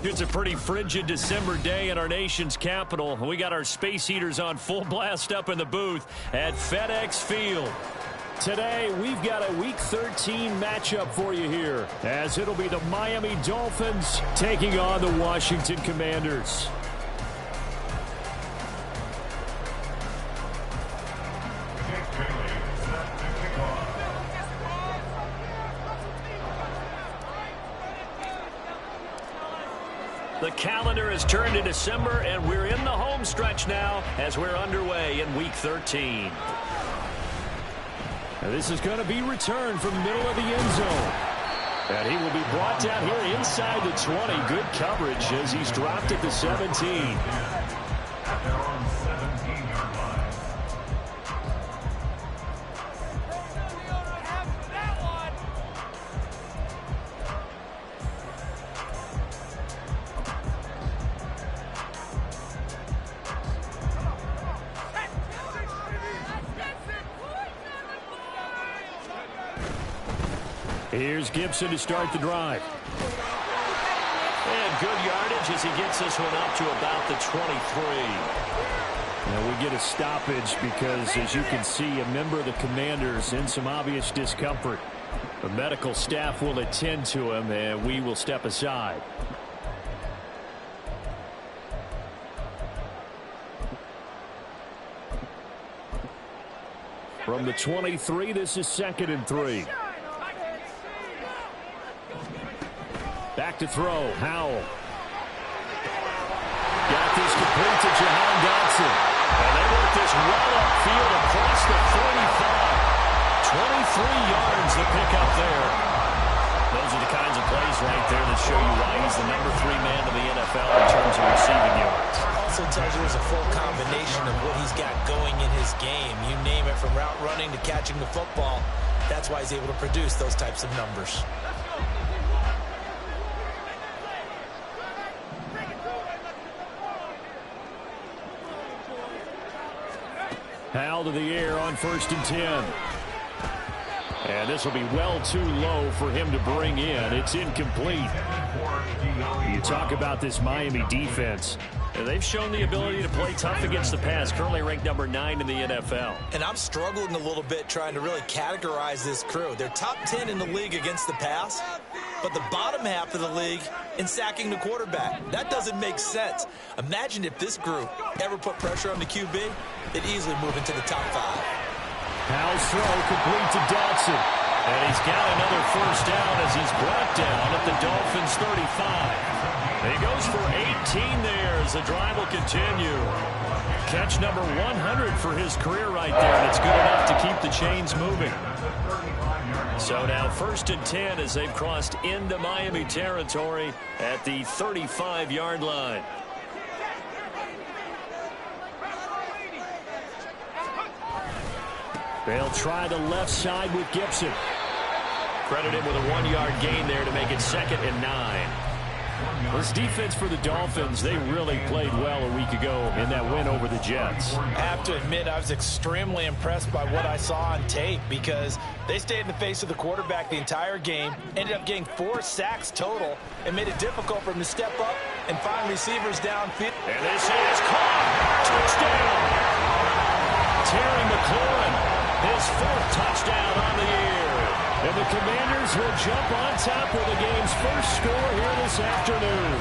It's a pretty frigid December day in our nation's capital. We got our space heaters on full blast up in the booth at FedEx Field. Today, we've got a Week 13 matchup for you here, as it'll be the Miami Dolphins taking on the Washington Commanders. The calendar has turned to December, and we're in the home stretch now as we're underway in Week 13. Now this is going to be returned from the middle of the end zone. And he will be brought down here inside the 20. Good coverage as he's dropped at the 17. Here's Gibson to start the drive. And good yardage as he gets this one up to about the 23. Now we get a stoppage because, as you can see, a member of the Commanders in some obvious discomfort. The medical staff will attend to him, and we will step aside. From the 23, this is 2nd and 3. Back to throw. Howell. Got this complete to Jahan Dotson. And they work this well upfield across the 45. 23 yards to pick up there. Those are the kinds of plays right there that show you why he's the number 3 man in the NFL in terms of receiving yards. Also tells you there's a full combination of what he's got going in his game. You name it, from route running to catching the football. That's why he's able to produce those types of numbers. Howell to the air on 1st and 10. And this will be well too low for him to bring in. It's incomplete. You talk about this Miami defense. And they've shown the ability to play tough against the pass, currently ranked number 9 in the NFL. And I'm struggling a little bit trying to really categorize this crew. They're top 10 in the league against the pass, but the bottom half of the league in sacking the quarterback. That doesn't make sense. Imagine if this group ever put pressure on the QB, they'd easily move into the top 5. Howell's throw complete to Dotson. And he's got another first down as he's brought down at the Dolphins' 35. He goes for 18 there as the drive will continue. Catch number 100 for his career right there, and it's good enough to keep the chains moving. So now 1st and 10 as they've crossed into Miami territory at the 35-yard line. They'll try the left side with Gibson. Credit him with a 1-yard gain there to make it 2nd and 9. This defense for the Dolphins, they really played well a week ago in that win over the Jets. I have to admit, I was extremely impressed by what I saw on tape because they stayed in the face of the quarterback the entire game, ended up getting 4 sacks total, and made it difficult for him to step up and find receivers downfield. And this is caught. Touchdown. Terry McLaurin, his 4th touchdown on the year. And the Commanders will jump on top with the game's first score here this afternoon.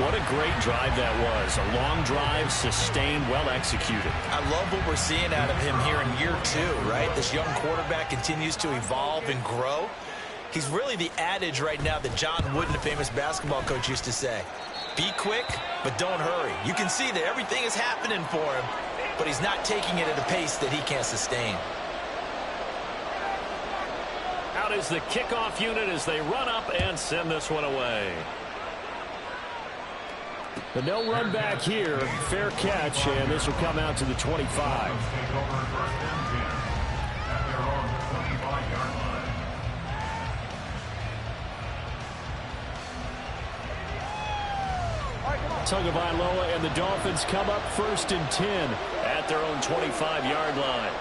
What a great drive that was. A long drive, sustained, well executed. I love what we're seeing out of him here in year 2, right? This young quarterback continues to evolve and grow. He's really the adage right now that John Wooden, the famous basketball coach, used to say. Be quick, but don't hurry. You can see that everything is happening for him, but he's not taking it at a pace that he can't sustain. Out is the kickoff unit as they run up and send this one away. The no run back here, fair catch, and this will come out to the 25. Tagovailoa and the Dolphins come up 1st and 10 at their own 25-yard line.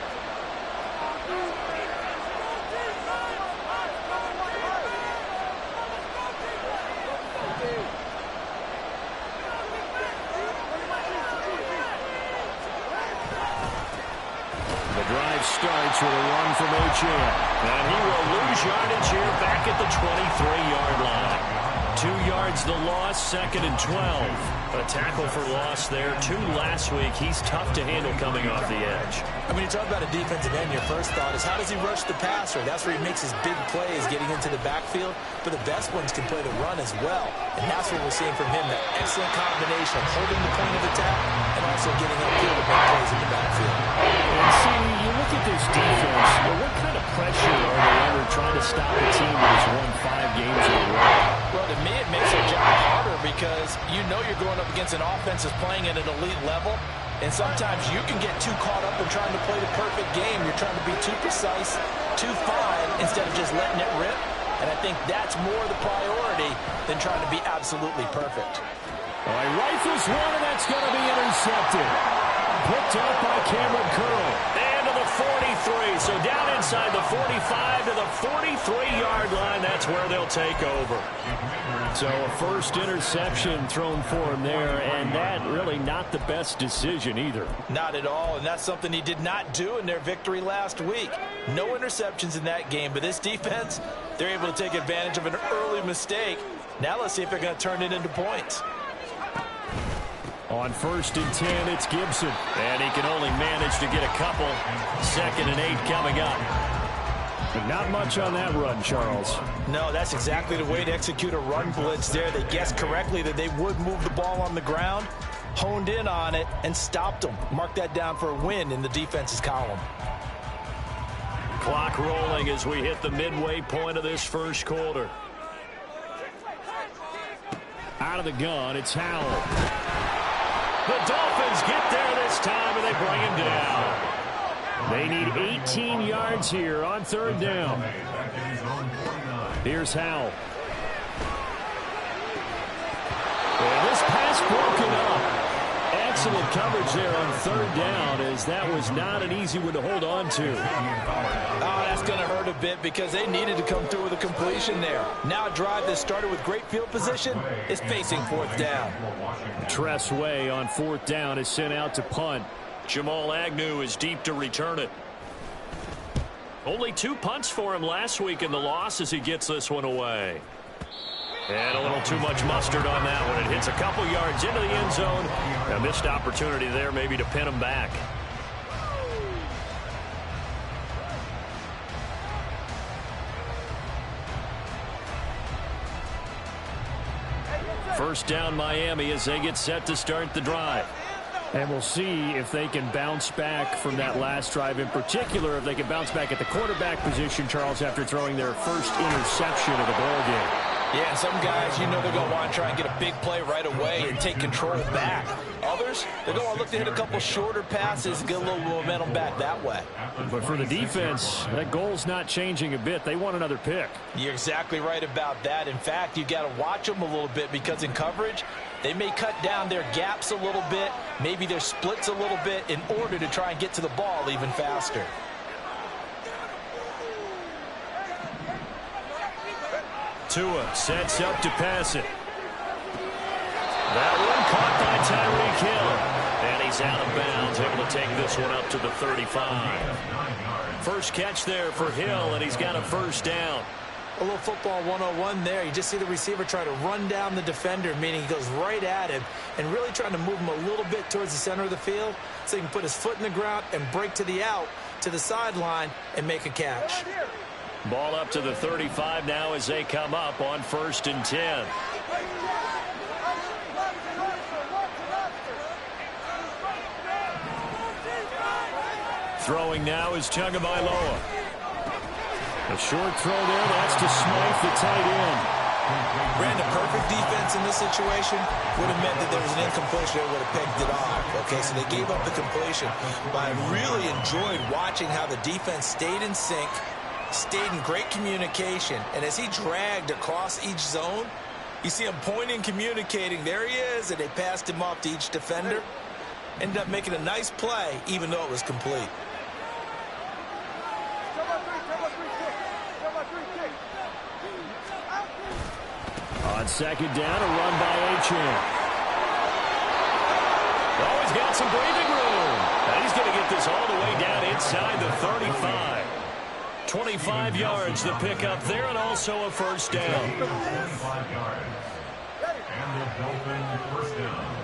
drive starts with a run from Achane. And he will lose yardage here back at the 23-yard line. 2 yards the loss, 2nd and 12. A tackle for loss there. 2 last week. He's tough to handle coming off the edge. I mean, you talk about a defensive end, your first thought is how does he rush the passer? That's where he makes his big plays getting into the backfield. But the best ones can play the run as well. And that's what we're seeing from him, that excellent combination of holding the point of attack and also getting upfield to make plays in the backfield. And see, you look at this defense, what kind of pressure are they under trying to stop a team that has won 5 games in a row? Well, to me, it makes their job harder because you know you're going up against an offense that's playing at an elite level, and sometimes you can get too caught up in trying to play the perfect game. You're trying to be too precise, too fine, instead of just letting it rip, and I think that's more the priority than trying to be absolutely perfect. All right, rifles one, and that's going to be intercepted. Picked up by Cameron Curl. And to the 43. So down inside the 45 to the 43-yard line. That's where they'll take over. So a first interception thrown for him there, and that really not the best decision either. Not at all, and that's something he did not do in their victory last week. No interceptions in that game, but this defense, they're able to take advantage of an early mistake. Now let's see if they're going to turn it into points. On 1st and 10, it's Gibson. And he can only manage to get a couple. 2nd and 8 coming up. But not much on that run, Charles. No, that's exactly the way to execute a run blitz there. They guessed correctly that they would move the ball on the ground, honed in on it, and stopped them. Mark that down for a win in the defense's column. Clock rolling as we hit the midway point of this first quarter. Out of the gun, it's Howell. The Dolphins get there this time, and they bring him down. They need 18 yards here on 3rd down. Here's Howell. And this pass broken up. Excellent coverage there on 3rd down, as that was not an easy one to hold on to. Oh, that's going to hurt a bit because they needed to come through with a completion there. Now a drive that started with great field position is facing 4th down. Tress Way on 4th down is sent out to punt. Jamal Agnew is deep to return it. Only 2 punts for him last week in the loss as he gets this one away. And a little too much mustard on that one. It hits a couple yards into the end zone. A missed opportunity there maybe to pin him back. First down Miami as they get set to start the drive. And we'll see if they can bounce back from that last drive, in particular if they can bounce back at the quarterback position, Charles, after throwing their first interception of the ball game. Yeah, some guys, you know they're going to want to try and get a big play right away and take control back. Others, they're going to look to hit a couple shorter passes and get a little momentum back that way. But for the defense, that goal's not changing a bit. They want another pick. You're exactly right about that. In fact, you got to watch them a little bit because in coverage, they may cut down their gaps a little bit, maybe their splits a little bit in order to try and get to the ball even faster. Tua sets up to pass it. That one caught by Tyreek Hill. And he's out of bounds, able to take this one up to the 35. First catch there for Hill, and he's got a first down. A little football 101 there. You just see the receiver try to run down the defender, meaning he goes right at him and really trying to move him a little bit towards the center of the field so he can put his foot in the ground and break to the out, to the sideline, and make a catch. Ball up to the 35 now as they come up on 1st and 10. Throwing now is Tagovailoa. A short throw there, that's to Smythe, the tight end. Brandon, perfect defense in this situation would have meant that there was an incompletion. They would have pegged it off. Okay, so they gave up the completion. But I really enjoyed watching how the defense stayed in sync, stayed in great communication, and as he dragged across each zone, you see him pointing, communicating. There he is, and they passed him off to each defender. Ended up making a nice play, even though it was complete. On 2nd down, a run by Achane. Oh, he's got some breathing room. And he's going to get this all the way down inside the 25 yards the pickup there, and also a first down. 25 yards. And the Dolphins first down.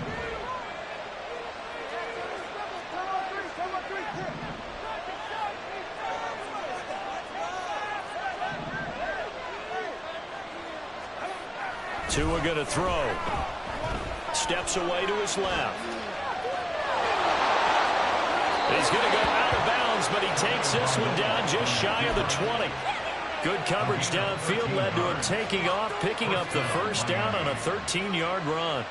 Tua going to throw. Steps away to his left. He's going to go out of bounds, but he takes this one down just shy of the 20. Good coverage downfield led to him taking off, picking up the first down on a 13-yard run.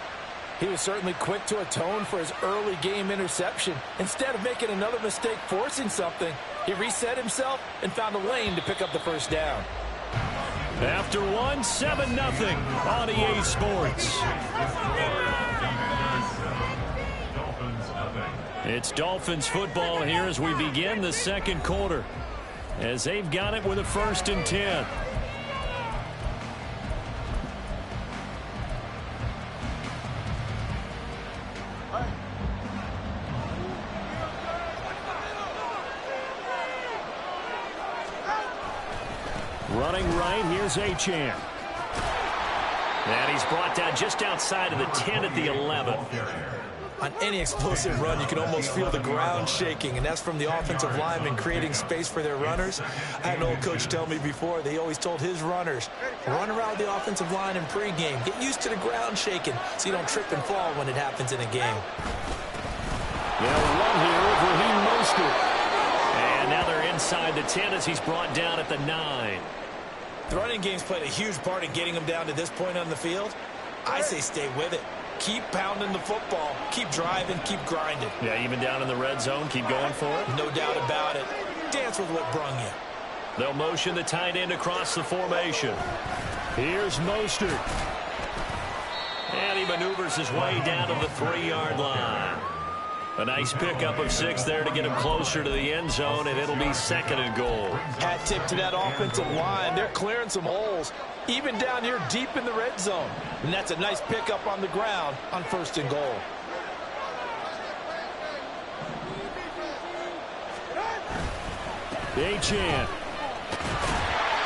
He was certainly quick to atone for his early game interception. Instead of making another mistake forcing something, he reset himself and found a lane to pick up the first down. After one, 7-0 on EA Sports. It's Dolphins football here as we begin the second quarter, as they've got it with a 1st and 10. Running right, here's Achane. And he's brought down just outside of the 10 at the 11. On any explosive run, you can almost feel the ground shaking, and that's from the offensive linemen creating space for their runners. I had an old coach tell me before, they always told his runners, run around the offensive line in pregame. Get used to the ground shaking so you don't trip and fall when it happens in a game. They'll run here over Raheem Mostert. And now they're inside the 10 as he's brought down at the 9. The running game's played a huge part in getting him down to this point on the field. I say stay with it. Keep pounding the football. Keep driving. Keep grinding. Yeah, even down in the red zone, keep going for it. No doubt about it. Dance with what brung you. They'll motion the tight end across the formation. Here's Mostert. And he maneuvers his way down to the 3-yard line. A nice pickup of 6 there to get him closer to the end zone, and it'll be 2nd and goal. Hat tip to that offensive line. They're clearing some holes, even down here deep in the red zone. And that's a nice pickup on the ground on 1st and goal. Achane.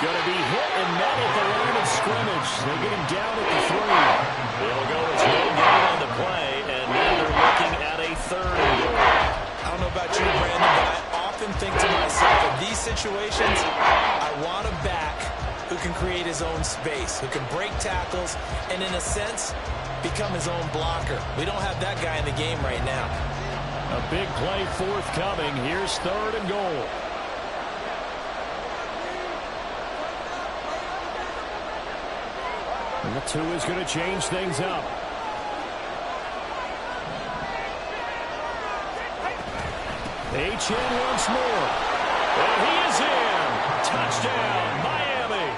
Going to be hit and met at the line of scrimmage. They get him down at the 3. It'll go as no gain on the play, and now they're looking at a 3rd and goal. I don't know about you, Brandon, but I often think to myself, in these situations, I want a back who can create his own space, who can break tackles, and in a sense, become his own blocker. We don't have that guy in the game right now. A big play forthcoming. Here's 3rd and goal. And the 2 is going to change things up. Achane once more. And he is in. Touchdown, Miami.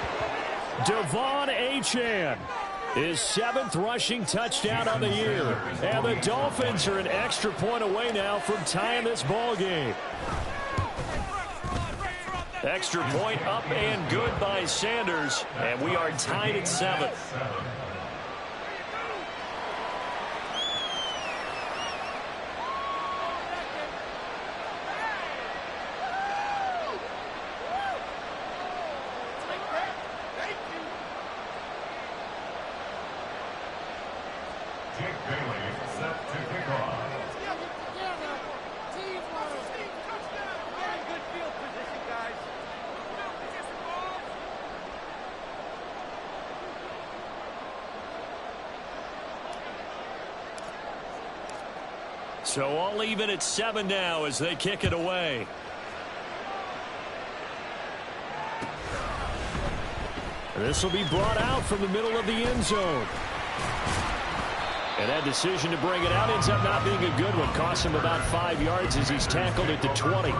Devon Achane. His 7th rushing touchdown on the year. And the Dolphins are an extra point away now from tying this ball game. Extra point up and good by Sanders. And we are tied at 7. Jake Bailey set to kick off. So all even at 7 now as they kick it away. This will be brought out from the middle of the end zone. And that decision to bring it out ends up not being a good one. Costs him about 5 yards as he's tackled at the 20.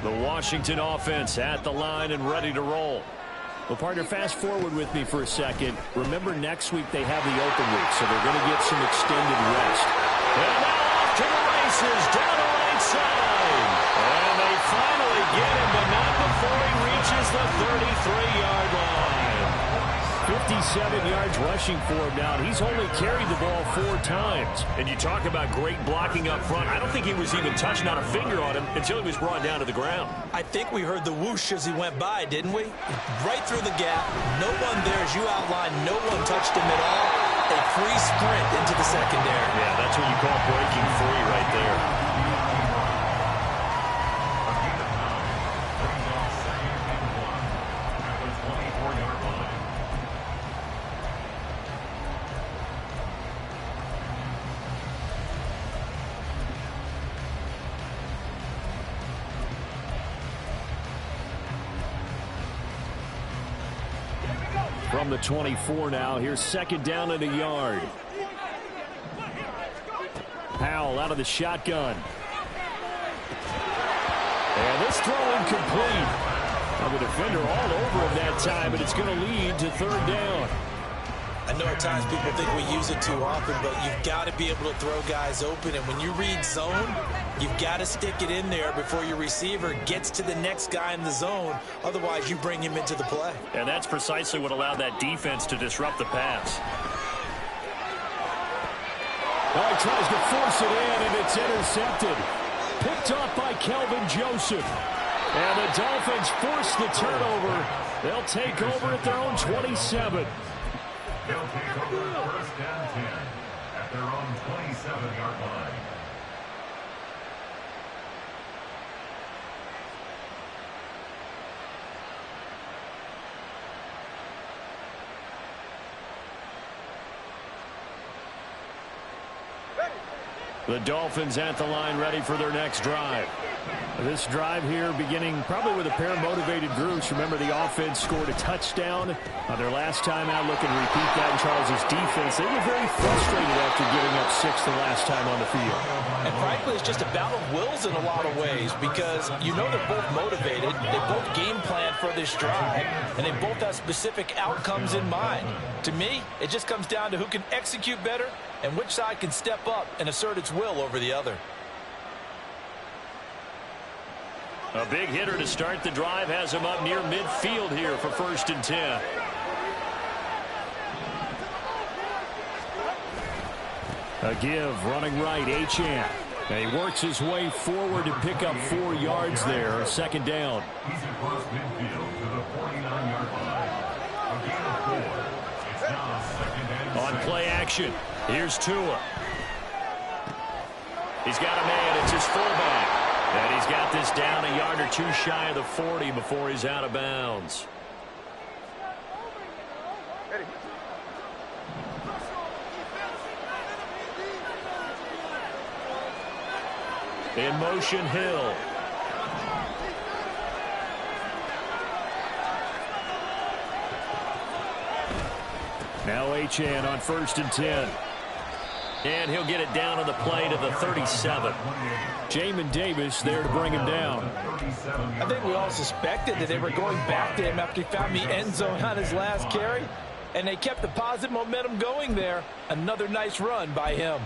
The Washington offense at the line and ready to roll. Well, partner, fast forward with me for a second. Remember, next week they have the open week, so they're going to get some extended rest. And now off to the races, down the right side. And they finally get him, but not before he reaches the 33-yard line. 57 yards rushing for him now, and he's only carried the ball 4 times. And you talk about great blocking up front. I don't think he was even touching out a finger on him until he was brought down to the ground. I think we heard the whoosh as he went by, didn't we? Right through the gap. No one there, as you outlined. No one touched him at all. A free sprint into the secondary. Yeah, that's what you call breaking free right there. From the 24 now, here's second down and a yard. Powell out of the shotgun. And this throw incomplete. Now the defender all over him that time, but it's going to lead to third down. I know at times people think we use it too often, but you've got to be able to throw guys open. And when you read zone, you've got to stick it in there before your receiver gets to the next guy in the zone. Otherwise, you bring him into the play. And that's precisely what allowed that defense to disrupt the pass. Now he tries to force it in, and it's intercepted. Picked off by Kelvin Joseph. And the Dolphins force the turnover. They'll take over at their own 27. They'll take over first and 10 at their own 27-yard line. The Dolphins at the line, ready for their next drive. This drive here beginning probably with a pair of motivated groups. Remember, the offense scored a touchdown on their last time out. Looking to repeat that in Charles' defense. They were very frustrated after giving up 6 the last time on the field. And frankly, it's just a battle of wills in a lot of ways, because you know they're both motivated. They both game plan for this drive, and they both have specific outcomes in mind. To me, it just comes down to who can execute better and which side can step up and assert its will over the other. A big hitter to start the drive has him up near midfield here for first and 10. A give, running right, Achane. And he works his way forward to pick up 4 yards there. Second down. He's across midfield to the 49-yard line. A gain of 4. It's now second and 6. On play action, here's Tua. He's got a man, it's his fullback. And he's got this down a yard or 2 shy of the 40 before he's out of bounds. In motion, Hill. Now Achane on first and 10. And he'll get it down on the play to the 37. Jamin Davis there to bring him down. I think we all suspected that they were going back to him after he found the end zone on his last carry. And they kept the positive momentum going there. Another nice run by him.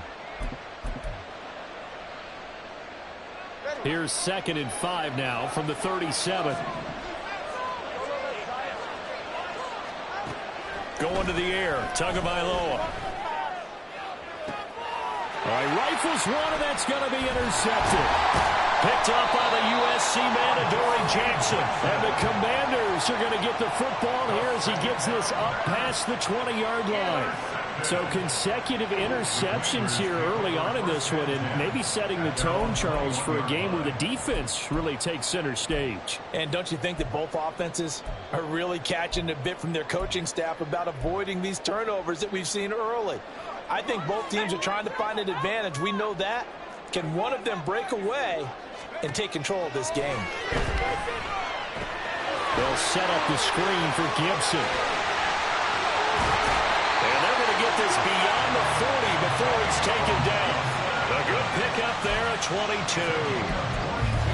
Here's second and 5 now from the 37. Going to the air, Tagovailoa. All right, rifles one, and that's going to be intercepted. Picked up by the USC man, Adoree Jackson. And the Commanders are going to get the football here as he gets this up past the 20-yard line. So consecutive interceptions here early on in this one, and maybe setting the tone, Charles, for a game where the defense really takes center stage. And don't you think that both offenses are really catching a bit from their coaching staff about avoiding these turnovers that we've seen early? I think both teams are trying to find an advantage. We know that. Can one of them break away and take control of this game? They'll set up the screen for Gibson. And they're going to get this beyond the 40 before it's taken down. A good pickup there at 22.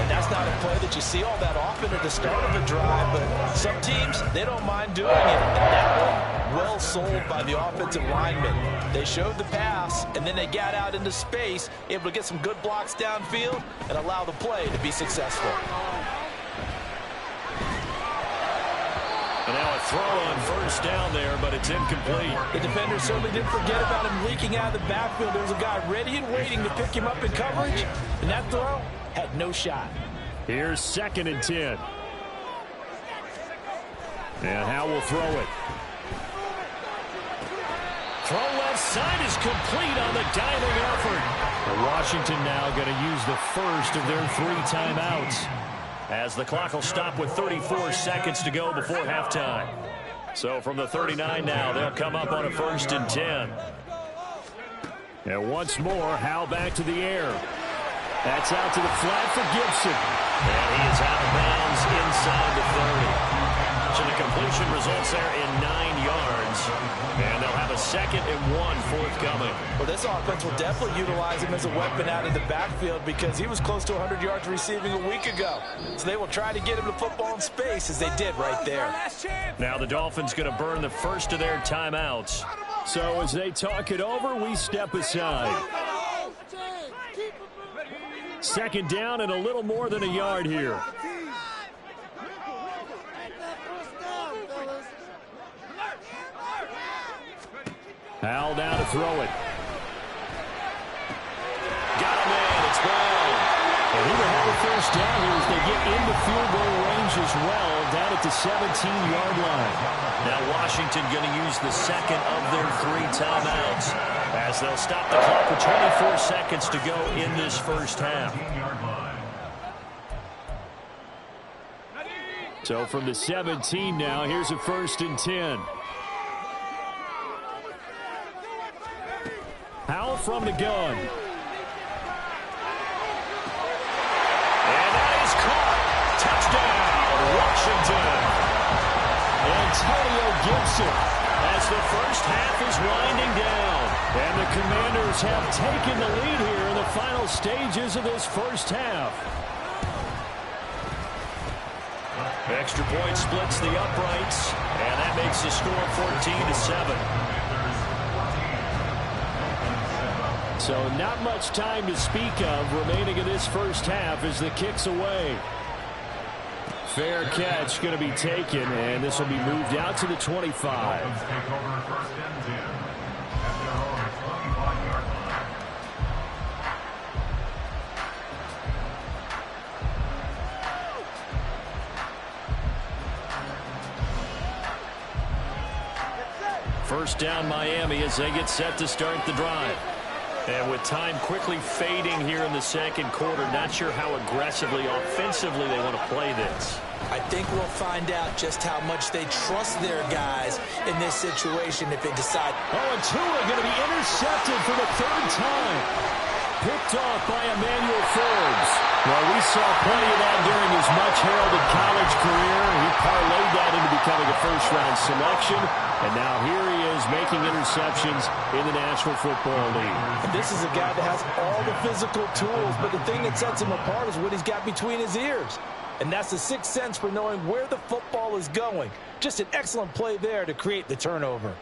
And that's not a play that you see all that often at the start of a drive, but some teams, they don't mind doing it. And that one, well sold by the offensive lineman. They showed the pass, and then they got out into space, able to get some good blocks downfield and allow the play to be successful. And now a throw on first down there, but it's incomplete. The defender certainly didn't forget about him leaking out of the backfield. There was a guy ready and waiting to pick him up in coverage, and that throw had no shot. Here's 2nd and 10. And Howe will throw it. Throw left side is complete on the diving effort. Washington now going to use the first of their 3 timeouts, as the clock will stop with 34 seconds to go before halftime. So from the 39 now, they'll come up on a 1st and 10. And once more, Howe back to the air. That's out to the flat for Gibson. And he is out of bounds inside the 30. So the completion results there in 9 yards. And they'll have a 2nd and 1 forthcoming. Well, this offense will definitely utilize him as a weapon out of the backfield because he was close to 100 yards receiving a week ago. So they will try to get him the football in space as they did right there. Now the Dolphins going to burn the first of their timeouts. So as they talk it over, we step aside. 2nd down and a little more than a yard here. Howell down to throw it. Got him in. It's Brown. And he will have a first down here as they get into field goal range as well, down at the 17-yard line. Now Washington going to use the 2nd of their 3 timeouts, as they'll stop the clock with 24 seconds to go in this first half. So from the 17 now, here's a 1st and 10. Howell from the gun. And that is caught. Touchdown, Washington. Antonio Gibson, as the first half is winding down. And the Commanders have taken the lead here in the final stages of this first half. Extra point splits the uprights, and that makes the score 14-7. So not much time to speak of remaining in this first half as the kick's away. Fair catch going to be taken, and this will be moved out to the 25. First down Miami as they get set to start the drive. And with time quickly fading here in the 2nd quarter, not sure how aggressively, offensively they want to play this. I think we'll find out just how much they trust their guys in this situation if they decide. Oh, and Tua going to be intercepted for the 3rd time. Picked off by Emmanuel Forbes. Well, we saw plenty of that during his much-heralded college career. He parlayed that into becoming a first-round selection. And now here he is making interceptions in the National Football League. And this is a guy that has all the physical tools, but the thing that sets him apart is what he's got between his ears. And that's the 6th sense for knowing where the football is going. Just an excellent play there to create the turnover.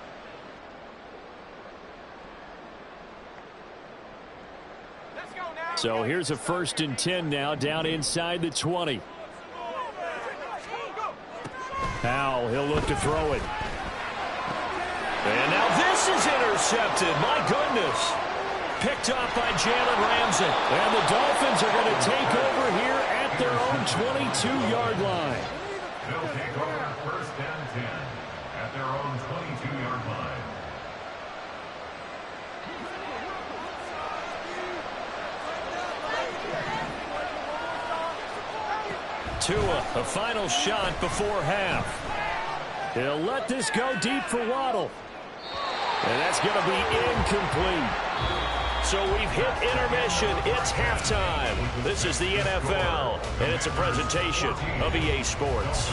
So here's a 1st and 10 now, down inside the 20. Howell, he'll look to throw it. And now this is intercepted. My goodness. Picked off by Jalen Ramsey. And the Dolphins are going to take over here at their own 22-yard line. They'll take over 1st and 10 at their own 22-yard line. Tua, a final shot before half. He'll let this go deep for Waddle. And that's going to be incomplete. So we've hit intermission. It's halftime. This is the NFL, and it's a presentation of EA Sports.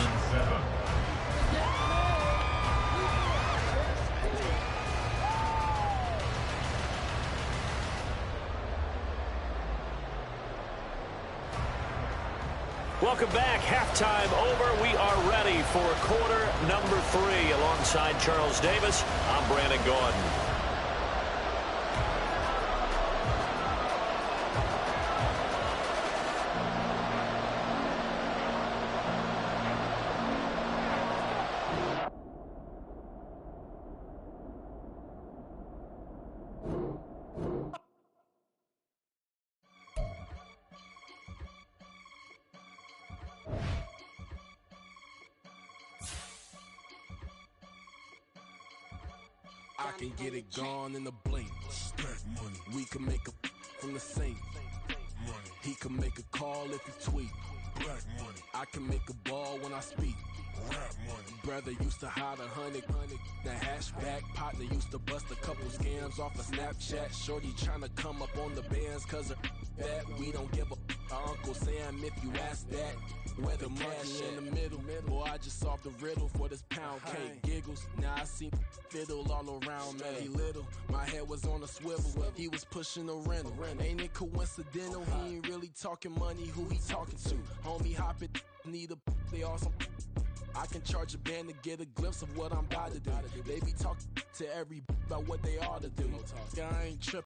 Welcome back. Halftime over. We are ready for quarter number 3. Alongside Charles Davis, I'm Brandon Gordon. I can get it gone in a blink. Stack money. We can make a from the sink. Money. He can make a call if he tweet. Black money. I can make a ball when I speak. Rap money. Brother used to hide 100. The hashback partner used to bust a couple scams off of Snapchat. Shorty tryna come up on the bands cause of that. We don't give a Uncle Sam if you ask that. Where the monkey in the middle. Boy, I just solved the riddle for this pound cake. Giggles, now I see fiddle all around me. He little, my head was on a swivel. He was pushing a rental. Ain't it coincidental? He ain't really talking money, who he talking to? Homie hopping, need a they awesome. I can charge a band to get a glimpse of what I'm about to do. They be talking to every about what they ought to do. I ain't tripping.